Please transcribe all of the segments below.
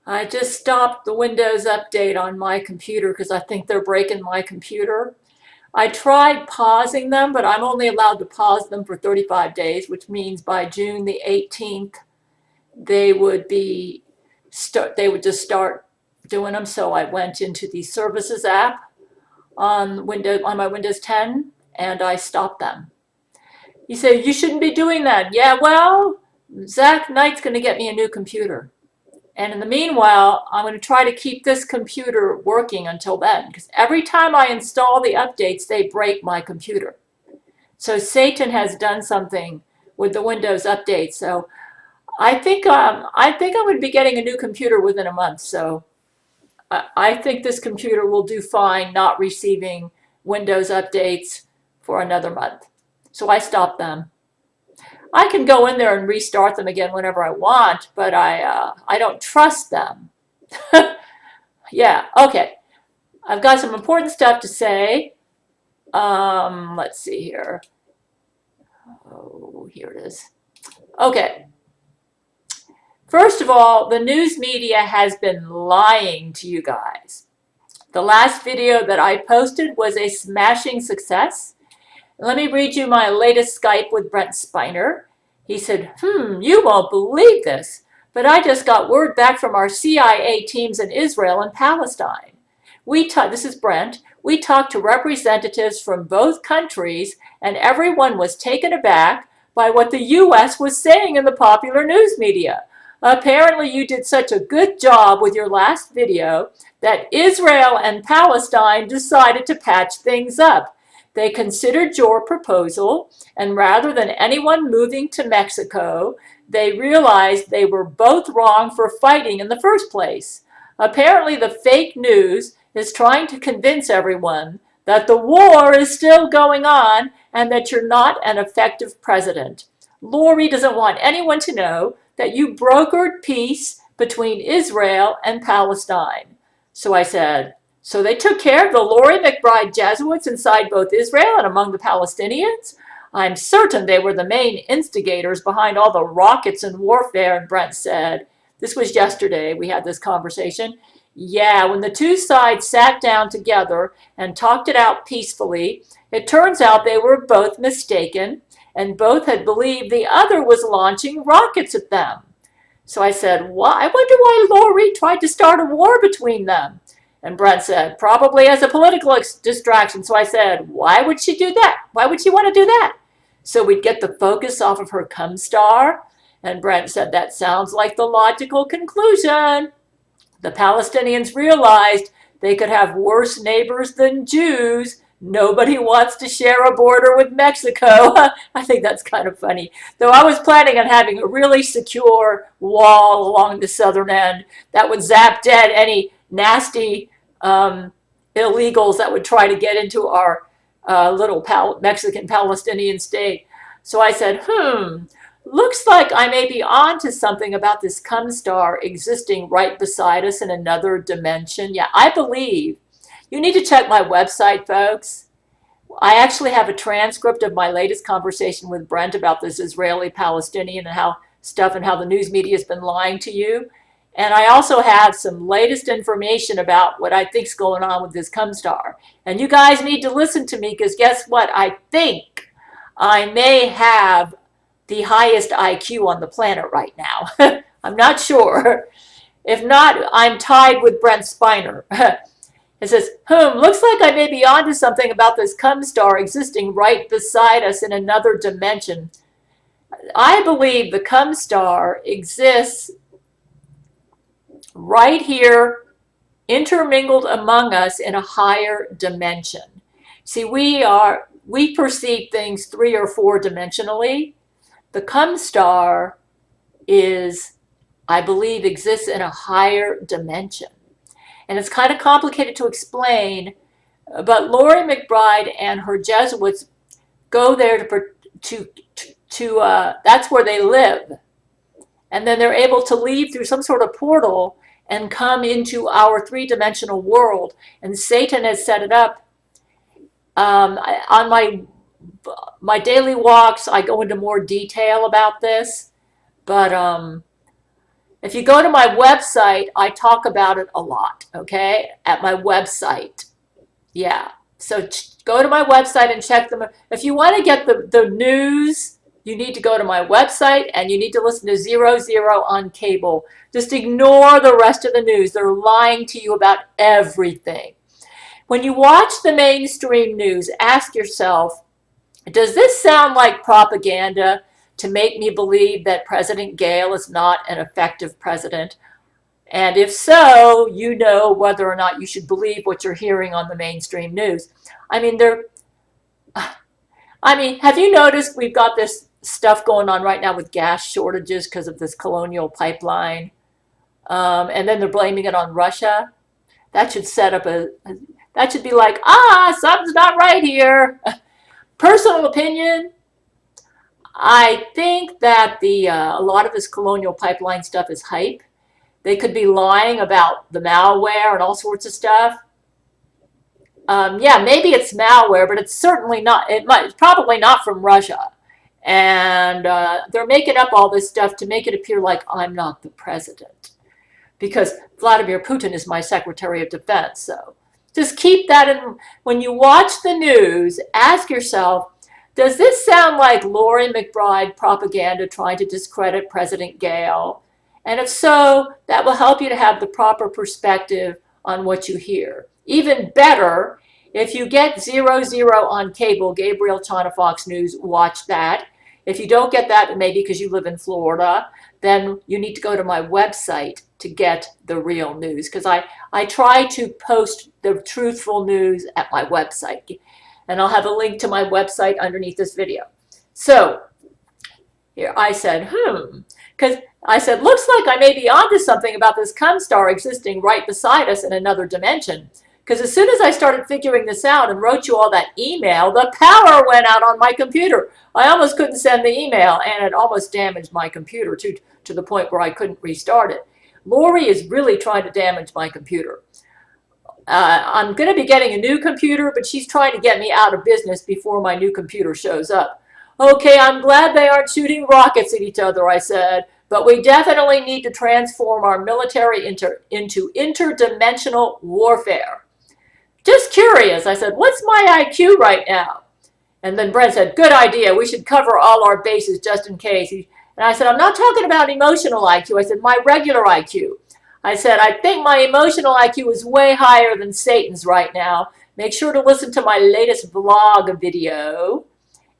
I just stopped the Windows update on my computer because I think they're breaking my computer. I tried pausing them, but I'm only allowed to pause them for 35 days, which means by June the 18th, they would be they would just start doing them. So I went into the services app on my Windows 10 and I stopped them. You say you shouldn't be doing that. Yeah, well, Zach Knight's going to get me a new computer. And in the meanwhile, I'm going to try to keep this computer working until then, because every time I install the updates, they break my computer. So Satan has done something with the Windows update. So I think I'm going to be getting a new computer within a month. So I think this computer will do fine not receiving Windows updates for another month. So I stopped them. I can go in there and restart them again whenever I want, but I don't trust them. Yeah, okay. I've got some important stuff to say. Let's see here. Oh, here it is. Okay. First of all, the news media has been lying to you guys. The last video that I posted was a smashing success. Let me read you my latest Skype with Brent Spiner. He said, you won't believe this, but I just got word back from our CIA teams in Israel and Palestine. This is Brent. We talked to representatives from both countries, and everyone was taken aback by what the U.S. was saying in the popular news media. Apparently, you did such a good job with your last video that Israel and Palestine decided to patch things up. They considered your proposal, and rather than anyone moving to Mexico, they realized they were both wrong for fighting in the first place. Apparently, the fake news is trying to convince everyone that the war is still going on and that you're not an effective president. Lori doesn't want anyone to know that you brokered peace between Israel and Palestine. So I said, so they took care of the Lori McBride Jesuits inside both Israel and among the Palestinians? I'm certain they were the main instigators behind all the rockets and warfare, and Brent said. This was yesterday. We had this conversation. Yeah, when the two sides sat down together and talked it out peacefully, it turns out they were both mistaken and both had believed the other was launching rockets at them. So I said, well, I wonder why Lori tried to start a war between them. And Brent said, probably as a political distraction. So I said, why would she do that? Why would she want to do that? So we'd get the focus off of her cumstar. And Brent said, that sounds like the logical conclusion. The Palestinians realized they could have worse neighbors than Jews. Nobody wants to share a border with Mexico. I think that's kind of funny. Though I was planning on having a really secure wall along the southern end that would zap dead any nasty illegals that would try to get into our little Mexican Palestinian state. So I said, looks like I may be on to something about this cumstar existing right beside us in another dimension. Yeah, I believe. You need to check my website, folks. I actually have a transcript of my latest conversation with Brent about this Israeli-Palestinian and how the news media has been lying to you. And I also have some latest information about what I think's going on with this cumstar. And you guys need to listen to me because guess what? I think I may have the highest IQ on the planet right now. I'm not sure. If not, I'm tied with Brent Spiner. It says, looks like I may be onto something about this cumstar existing right beside us in another dimension. I believe the cumstar exists right here, intermingled among us in a higher dimension. See, we perceive things 3 or 4 dimensionally. The cumstar I believe, exists in a higher dimension. And it's kind of complicated to explain, but Lori McBride and her Jesuits go there that's where they live. And then they're able to leave through some sort of portal and come into our 3-dimensional world. And Satan has set it up. On my daily walks, I go into more detail about this. But If you go to my website, I talk about it a lot, okay? At my website. Yeah. So go to my website and check them. If you want to get the news, you need to go to my website and you need to listen to 00 on cable. Just ignore the rest of the news. They're lying to you about everything. When you watch the mainstream news, ask yourself, does this sound like propaganda to make me believe that President Gail is not an effective president? And if so, you know whether or not you should believe what you're hearing on the mainstream news. I mean, have you noticed we've got this stuff going on right now with gas shortages because of this Colonial Pipeline? And then they're blaming it on Russia. That should set up that should be like, something's not right here. Personal opinion, I think that a lot of this Colonial Pipeline stuff is hype. They could be lying about the malware and all sorts of stuff. Yeah, maybe it's malware, but it's certainly not. It's probably not from Russia. And they're making up all this stuff to make it appear like I'm not the president, because Vladimir Putin is my Secretary of Defense. So just keep that in. When you watch the news, ask yourself, does this sound like Lori McBride propaganda trying to discredit President Gail? And if so, that will help you to have the proper perspective on what you hear. Even better, if you get 00 on cable, Gabriel Chana Fox News, watch that. If you don't get that, maybe because you live in Florida, then you need to go to my website to get the real news, because I try to post the truthful news at my website. And I'll have a link to my website underneath this video. So here I said, because I said, looks like I may be onto something about this cumstar existing right beside us in another dimension. Because as soon as I started figuring this out and wrote you all that email, the power went out on my computer. I almost couldn't send the email, and it almost damaged my computer to the point where I couldn't restart it. Lori is really trying to damage my computer. I'm going to be getting a new computer, but she's trying to get me out of business before my new computer shows up. Okay, I'm glad they aren't shooting rockets at each other, I said, but we definitely need to transform our military into interdimensional warfare. Just curious, I said, what's my IQ right now? And then Brent said, good idea, we should cover all our bases just in case. And I said, I'm not talking about emotional IQ. I said, my regular IQ. I said, I think my emotional IQ is way higher than Satan's right now. Make sure to listen to my latest vlog video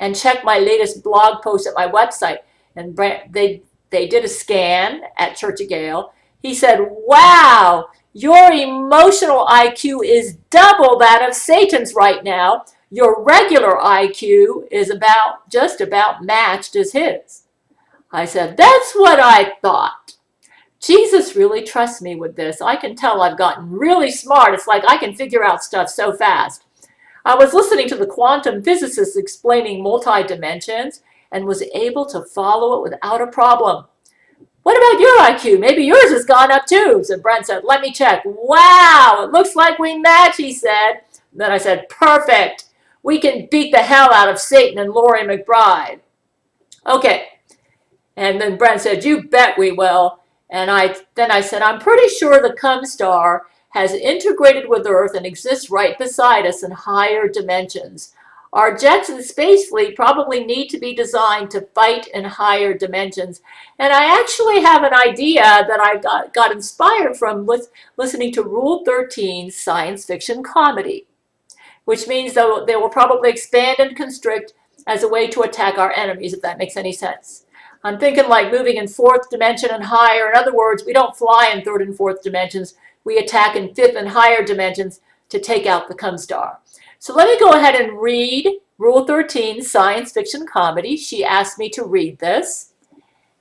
and check my latest blog post at my website. And they did a scan at Church of Gail. He said, wow, your emotional IQ is double that of Satan's right now. Your regular IQ is just about matched as his. I said, that's what I thought. Jesus really trusts me with this. I can tell I've gotten really smart. It's like I can figure out stuff so fast. I was listening to the quantum physicists explaining multi-dimensions and was able to follow it without a problem. What about your IQ? Maybe yours has gone up too. So Brent said, let me check. Wow, it looks like we match, he said. Then I said, perfect. We can beat the hell out of Satan and Lori McBride. Okay. And then Brent said, you bet we will. And then I said, I'm pretty sure the cumstar has integrated with Earth and exists right beside us in higher dimensions. Our jets and space fleet probably need to be designed to fight in higher dimensions. And I actually have an idea that I got inspired from listening to Rule 13's science fiction comedy, which means they will probably expand and constrict as a way to attack our enemies, if that makes any sense. I'm thinking like moving in fourth dimension and higher. In other words, we don't fly in third and fourth dimensions. We attack in fifth and higher dimensions to take out the cumstar. So let me go ahead and read Rule 13, science fiction comedy. She asked me to read this.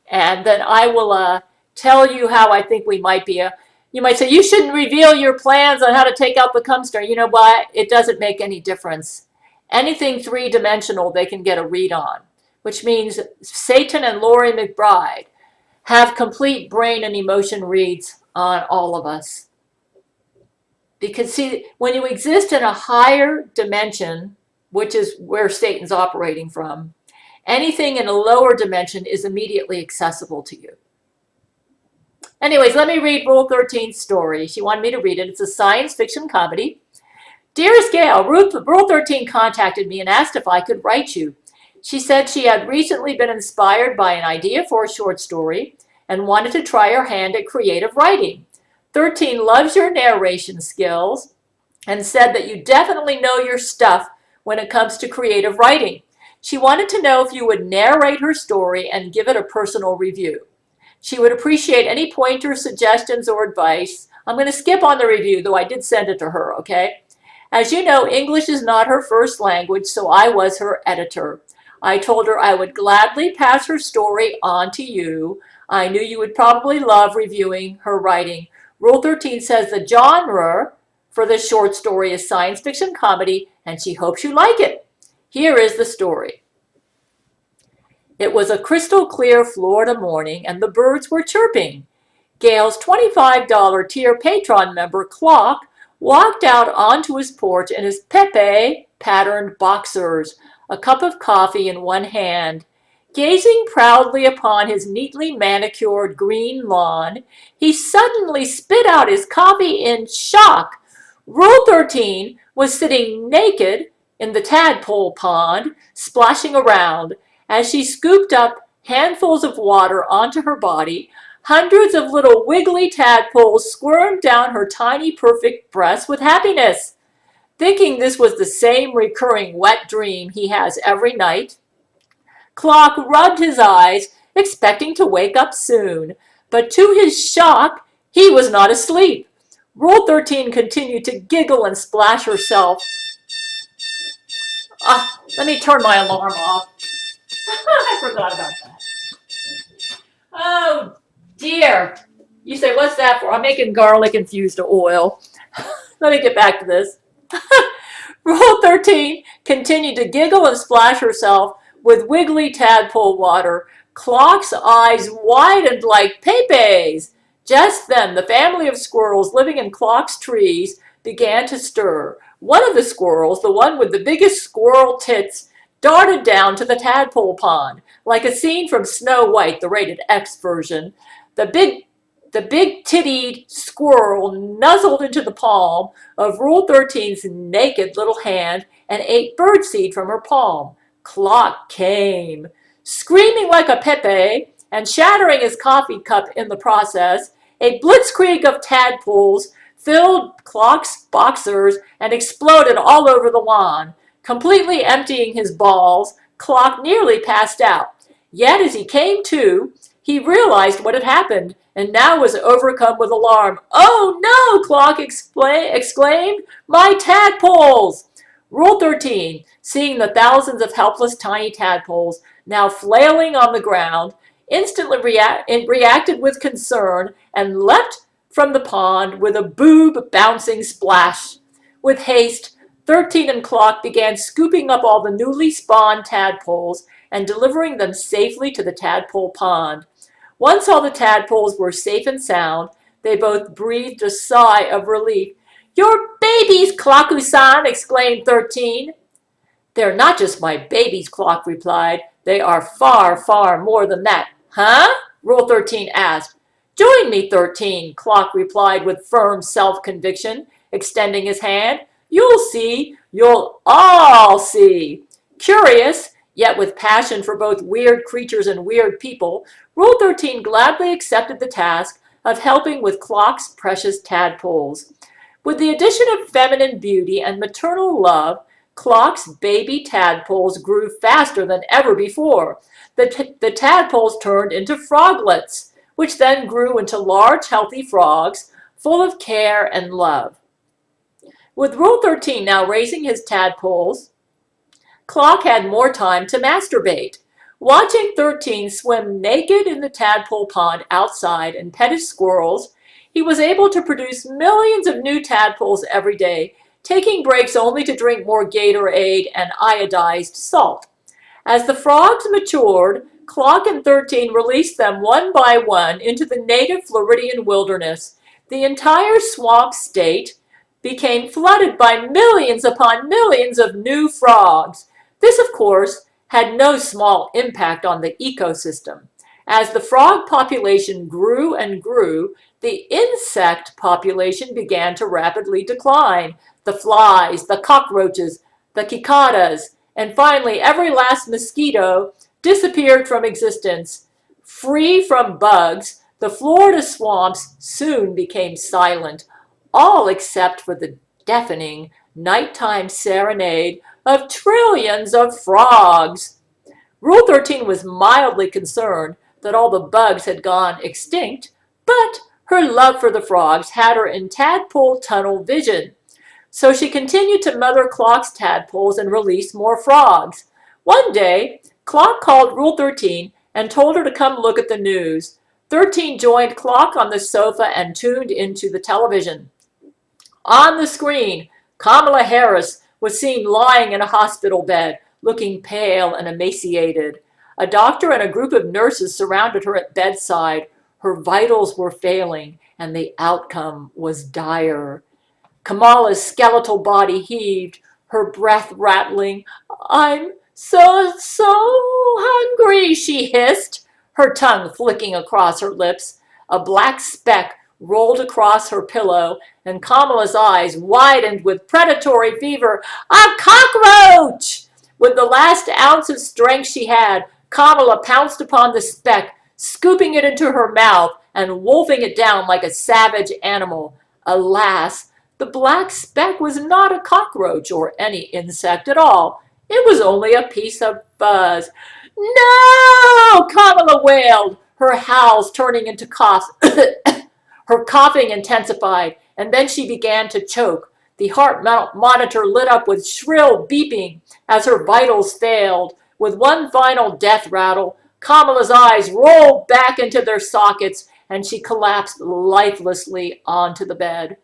And then I will tell you how I think we might be. You might say, you shouldn't reveal your plans on how to take out the cumstar. You know what? It doesn't make any difference. Anything three-dimensional they can get a read on, which means Satan and Lori McBride have complete brain and emotion reads on all of us. Because see, when you exist in a higher dimension, which is where Satan's operating from, anything in a lower dimension is immediately accessible to you. Anyways, let me read Rule 13's story. She wanted me to read it. It's a science fiction comedy. Dearest Gail, Rule 13 contacted me and asked if I could write you. She said she had recently been inspired by an idea for a short story and wanted to try her hand at creative writing. 13 loves your narration skills and said that you definitely know your stuff when it comes to creative writing. She wanted to know if you would narrate her story and give it a personal review. She would appreciate any pointers, suggestions, or advice. I'm going to skip on the review, though I did send it to her, okay? As you know, English is not her first language, so I was her editor. I told her I would gladly pass her story on to you. I knew you would probably love reviewing her writing. Rule 13 says the genre for this short story is science fiction comedy, and she hopes you like it. Here is the story. It was a crystal clear Florida morning, and the birds were chirping. Gail's $25 tier Patreon member, Clock, walked out onto his porch in his Pepe patterned boxers, a cup of coffee in one hand. Gazing proudly upon his neatly manicured green lawn, he suddenly spit out his coffee in shock. Rule 13 was sitting naked in the tadpole pond, splashing around. As she scooped up handfuls of water onto her body, hundreds of little wiggly tadpoles squirmed down her tiny, perfect breasts with happiness. Thinking this was the same recurring wet dream he has every night, Clock rubbed his eyes, expecting to wake up soon. But to his shock, he was not asleep. Rule 13 continued to giggle and splash herself. Let me turn my alarm off. I forgot about that. Oh, dear. You say, what's that for? I'm making garlic infused oil. Let me get back to this. Rule 13 continued to giggle and splash herself with wiggly tadpole water. Clock's eyes widened like Pepe's. Just then, the family of squirrels living in Clock's trees began to stir. One of the squirrels, the one with the biggest squirrel tits, darted down to the tadpole pond. Like a scene from Snow White, the rated X version, the big tittied squirrel nuzzled into the palm of Rule 13's naked little hand and ate birdseed from her palm. Clock came. Screaming like a Pepe and shattering his coffee cup in the process, a blitzkrieg of tadpoles filled Clock's boxers and exploded all over the lawn. Completely emptying his balls, Clock nearly passed out. Yet as he came to, he realized what had happened and now was overcome with alarm. "Oh no!" Clock exclaimed. "My tadpoles!" Rule 13, seeing the thousands of helpless tiny tadpoles now flailing on the ground, instantly reacted with concern and leapt from the pond with a boob bouncing splash. With haste, 13 and Clock began scooping up all the newly spawned tadpoles and delivering them safely to the tadpole pond. Once all the tadpoles were safe and sound, they both breathed a sigh of relief. "Your babies, Clocku-san!" exclaimed 13. "They're not just my babies," Clock replied. "They are far, far more than that." "Huh?" Rule 13 asked. "Join me, 13, Clock replied with firm self-conviction, extending his hand. "You'll see. You'll all see." Curious, yet with passion for both weird creatures and weird people, Rule 13 gladly accepted the task of helping with Clock's precious tadpoles. With the addition of feminine beauty and maternal love, Clock's baby tadpoles grew faster than ever before. The tadpoles turned into froglets, which then grew into large, healthy frogs, full of care and love. With Rule 13 now raising his tadpoles, Clock had more time to masturbate. Watching 13 swim naked in the tadpole pond outside and pet his squirrels, he was able to produce millions of new tadpoles every day, taking breaks only to drink more Gatorade and iodized salt. As the frogs matured, Clock and 13 released them one by one into the native Floridian wilderness. The entire swamp state became flooded by millions upon millions of new frogs. This, of course, had no small impact on the ecosystem. As the frog population grew and grew, the insect population began to rapidly decline. The flies, the cockroaches, the cicadas, and finally every last mosquito disappeared from existence. Free from bugs, the Florida swamps soon became silent, all except for the deafening nighttime serenade of trillions of frogs. Rule 13 was mildly concerned that all the bugs had gone extinct, but her love for the frogs had her in tadpole tunnel vision. So she continued to mother Clock's tadpoles and release more frogs. One day, Clock called Rule 13 and told her to come look at the news. 13 joined Clock on the sofa and tuned into the television. On the screen, Kamala Harris was seen lying in a hospital bed, looking pale and emaciated. A doctor and a group of nurses surrounded her at bedside. Her vitals were failing, and the outcome was dire. Kamala's skeletal body heaved, her breath rattling. "I'm so hungry," she hissed, her tongue flicking across her lips. A black speck rolled across her pillow, and Kamala's eyes widened with predatory fever. "A cockroach!" With the last ounce of strength she had, Kamala pounced upon the speck, scooping it into her mouth and wolfing it down like a savage animal. Alas, the black speck was not a cockroach or any insect at all. It was only a piece of fuzz. "No!" Kamala wailed, her howls turning into coughs. Her coughing intensified, and then she began to choke. The heart monitor lit up with shrill beeping as her vitals failed. With one final death rattle, Kamala's eyes rolled back into their sockets, and she collapsed lifelessly onto the bed.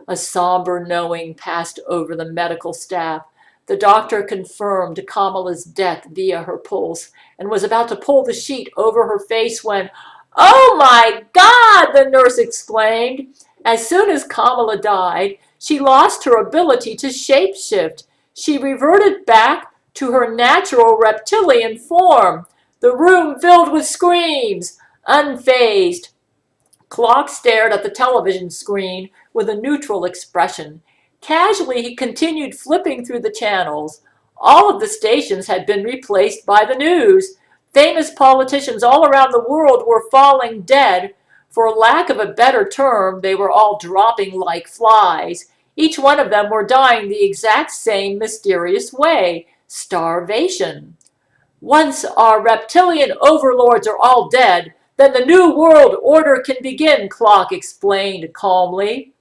A somber knowing passed over the medical staff. The doctor confirmed Kamala's death via her pulse and was about to pull the sheet over her face when, "Oh my God!" the nurse exclaimed. As soon as Kamala died, she lost her ability to shapeshift. She reverted back to her natural reptilian form. The room filled with screams. Unfazed, Clock stared at the television screen with a neutral expression. Casually, he continued flipping through the channels. All of the stations had been replaced by the news. Famous politicians all around the world were falling dead. For lack of a better term, they were all dropping like flies. Each one of them were dying the exact same mysterious way: starvation. "Once our reptilian overlords are all dead, then the new world order can begin," Clock explained calmly.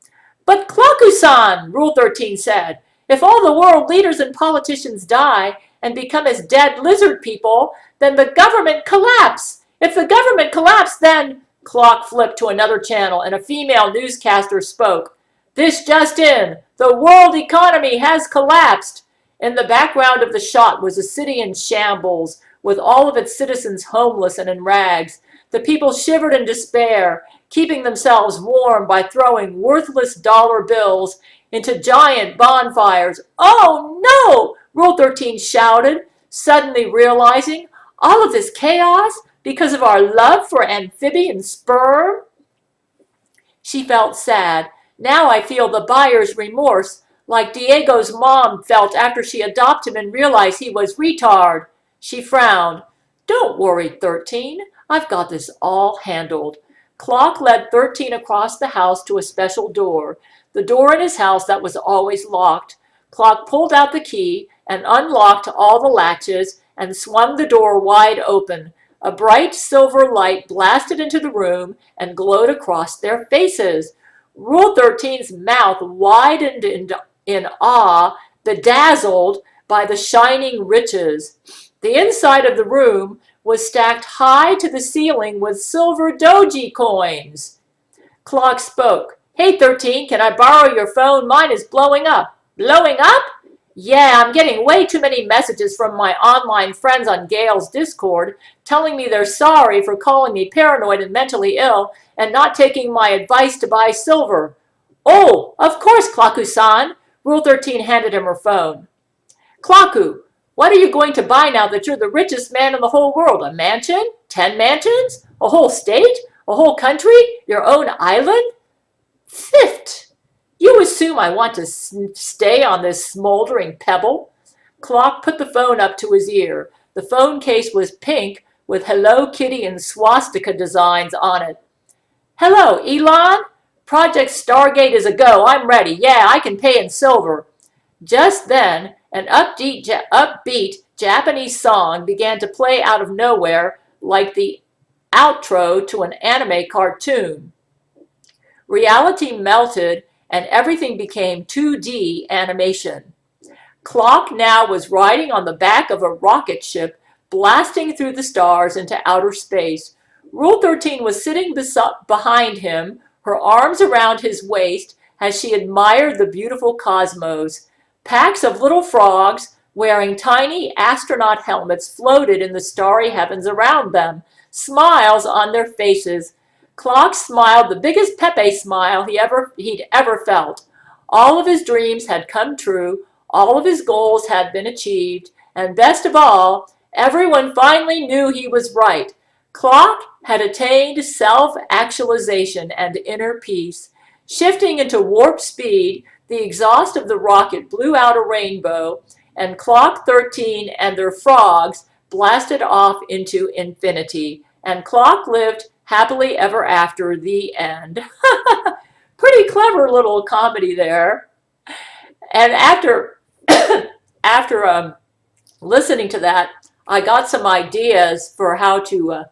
"But Clocku-san," Rule 13 said, "if all the world leaders and politicians die and become as dead lizard people, then the government collapse. If the government collapse, then—" Clock flipped to another channel and a female newscaster spoke. "This just in, the world economy has collapsed." In the background of the shot was a city in shambles, with all of its citizens homeless and in rags. The people shivered in despair, keeping themselves warm by throwing worthless dollar bills into giant bonfires. "Oh no!" Rule 13 shouted, suddenly realizing all of this chaos because of our love for amphibian sperm. She felt sad. "Now I feel the buyer's remorse, like Diego's mom felt after she adopted him and realized he was retard." She frowned. "Don't worry, 13. I've got this all handled." Clock led 13 across the house to a special door, the door in his house that was always locked. Clock pulled out the key and unlocked all the latches and swung the door wide open. A bright silver light blasted into the room and glowed across their faces. Rule 13's mouth widened in awe, bedazzled by the shining riches. The inside of the room was stacked high to the ceiling with silver doji coins. Clock spoke. "Hey, 13, can I borrow your phone? Mine is blowing up." "Blowing up?" "Yeah, I'm getting way too many messages from my online friends on Gail's Discord telling me they're sorry for calling me paranoid and mentally ill and not taking my advice to buy silver." "Oh, of course, Clocku-san." Rule 13 handed him her phone. "Clocku, what are you going to buy now that you're the richest man in the whole world? A mansion? 10 mansions? A whole state? A whole country? Your own island? Fifth! You assume I want to stay on this smoldering pebble? Clock put the phone up to his ear. The phone case was pink with Hello Kitty and swastika designs on it. Hello, Elon? Project Stargate is a go. I'm ready. Yeah, I can pay in silver. Just then, an upbeat Japanese song began to play out of nowhere like the outro to an anime cartoon. Reality melted and everything became 2D animation. Clock now was riding on the back of a rocket ship, blasting through the stars into outer space. Rule 13 was sitting behind him, her arms around his waist as she admired the beautiful cosmos. Packs of little frogs wearing tiny astronaut helmets floated in the starry heavens around them, smiles on their faces. Clock smiled the biggest Pepe smile he'd ever felt. All of his dreams had come true, all of his goals had been achieved, and best of all, everyone finally knew he was right. Clock had attained self-actualization and inner peace. Shifting into warp speed, the exhaust of the rocket blew out a rainbow, and Clock 13 and their frogs blasted off into infinity. And Clock lived happily ever after. The end. Pretty clever little comedy there. And after listening to that, I got some ideas for how to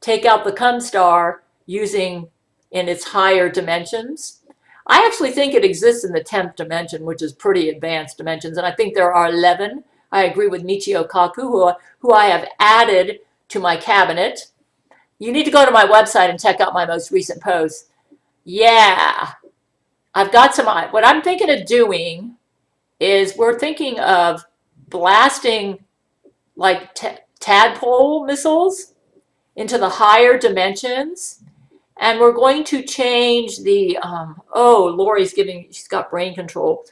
take out the cumstar using in its higher dimensions. I actually think it exists in the 10th dimension, which is pretty advanced dimensions, and I think there are 11. I agree with Michio Kaku, who I have added to my cabinet. You need to go to my website and check out my most recent posts. Yeah, I've got some. What I'm thinking of doing is we're thinking of blasting like tadpole missiles into the higher dimensions. And we're going to change the, Lori's she's got brain control.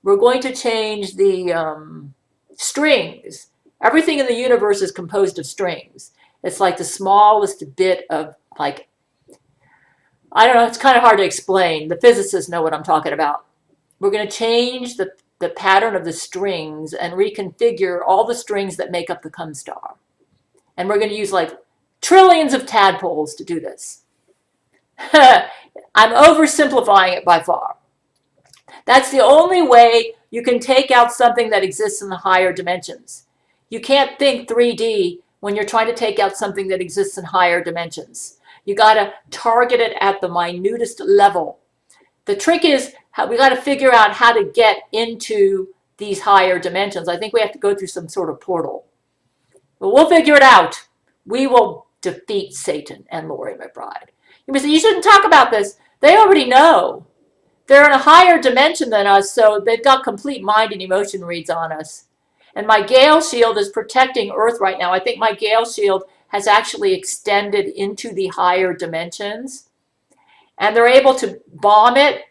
We're going to change the strings. Everything in the universe is composed of strings. It's like the smallest bit of I don't know, it's kind of hard to explain. The physicists know what I'm talking about. We're going to change the pattern of the strings and reconfigure all the strings that make up the cumstar. And we're going to use like trillions of tadpoles to do this. I'm oversimplifying it by far. That's the only way you can take out something that exists in the higher dimensions. You can't think 3D when you're trying to take out something that exists in higher dimensions. You got to target it at the minutest level. The trick is we got to figure out how to get into these higher dimensions. I think we have to go through some sort of portal. But we'll figure it out. We will defeat Satan and Lori McBride. You may say, you shouldn't talk about this. They already know. They're in a higher dimension than us, so they've got complete mind and emotion reads on us. And my Gail shield is protecting Earth right now. I think my Gail shield has actually extended into the higher dimensions. And they're able to bomb it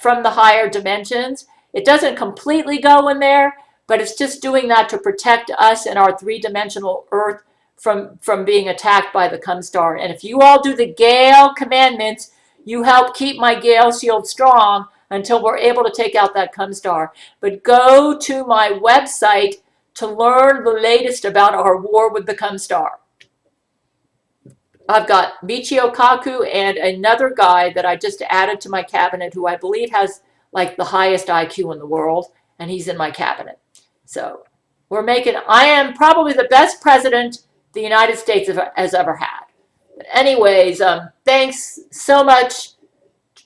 from the higher dimensions. It doesn't completely go in there, but it's just doing that to protect us and our three-dimensional Earth from being attacked by the cumstar. And if you all do the Gail commandments, you help keep my Gail shield strong until we're able to take out that cumstar. But go to my website to learn the latest about our war with the cumstar. I've got Michio Kaku and another guy that I just added to my cabinet who I believe has like the highest IQ in the world, and he's in my cabinet. So I am probably the best president the United States has ever had. But anyways, thanks so much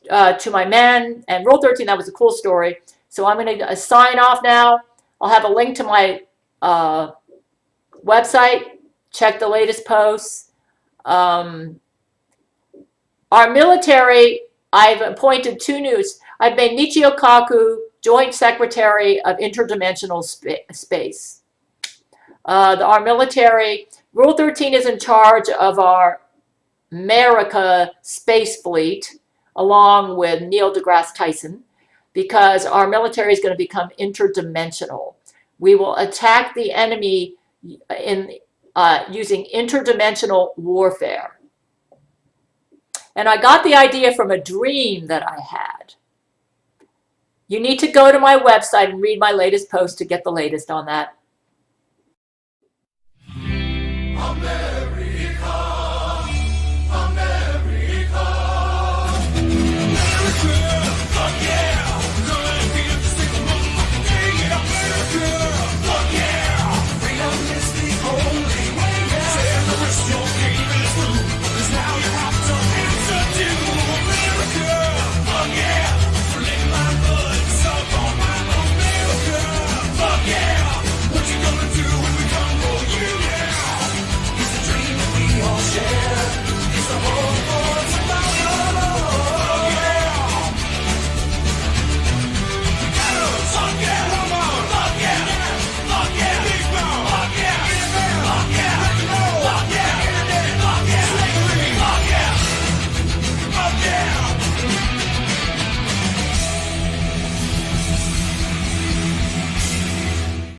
to my men and Rule 13. That was a cool story. So I'm going to sign off now. I'll have a link to my website. Check the latest posts. Our military, I've appointed two news. I've made Michio Kaku Joint Secretary of Interdimensional Space. Our military, Rule 13 is in charge of our America Space Fleet, along with Neil deGrasse Tyson, because our military is going to become interdimensional. We will attack the enemy using interdimensional warfare. And I got the idea from a dream that I had. You need to go to my website and read my latest post to get the latest on that.